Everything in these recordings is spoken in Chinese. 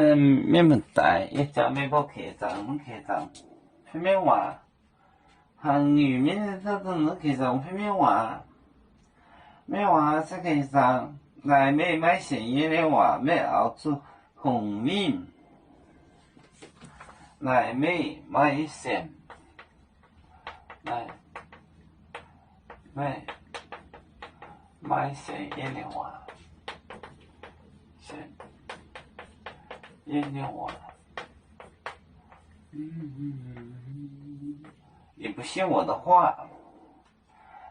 免问题，一家没包客栈，客栈偏偏话，韩语面这种客栈偏偏话，没话这客栈来没买现业的话，没熬出红面，来没买现，来没买现业的话，现业的话。你不信我的话，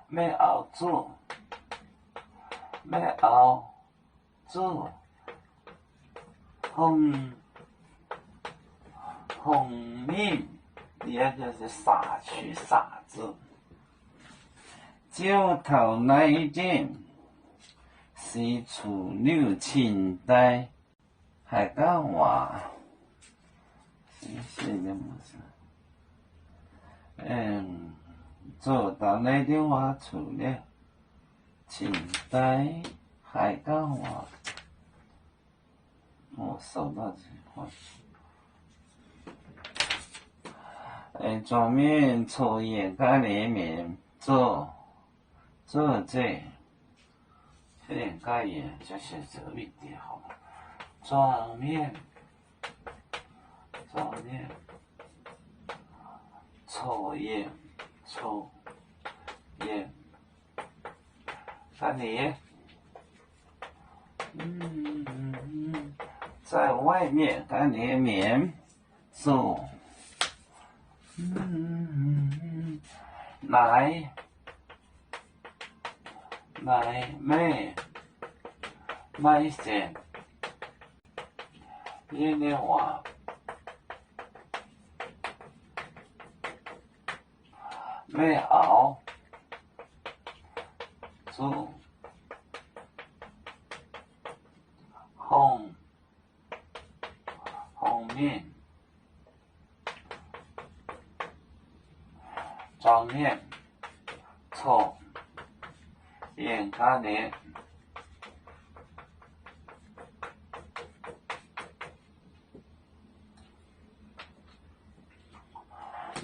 没熬住，没熬住，红命，也就是傻去傻子。九头那一件，是处六清代，还讲话，是的么事？做到那电话处了，清代还讲话，我收到这话。桌面抽烟干里面做这这点干烟就是这一点好吗？桌面抽烟干里在外面干里面做来买些夜的话没熬住红面装面抽烟干里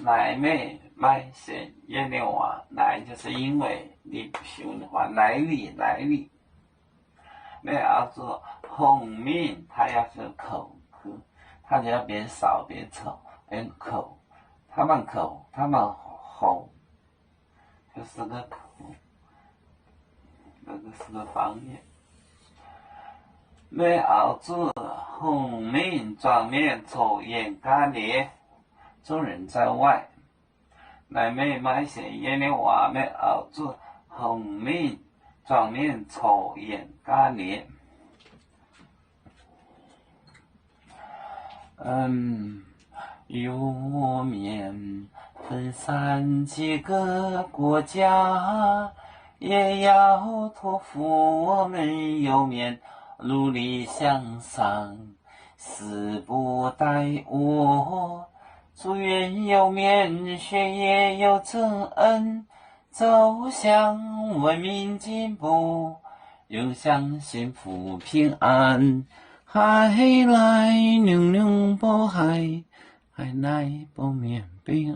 来没买现业的话，来就是因为你不信的话，来历，没熬住红面，它要是口科，它就要边扫边抽边口，他们红，就是个口，那个是个方言。没熬住红面装面抽烟干里。众人在外，来没买现业的话，没熬住红面装面抽烟干里。油面分散几个国家，也要托付我们油面努力向上，死不怠惰。祝愿油面学业有成恩，走向文明进步，又向幸福平安。海来娘娘保海，海来保面平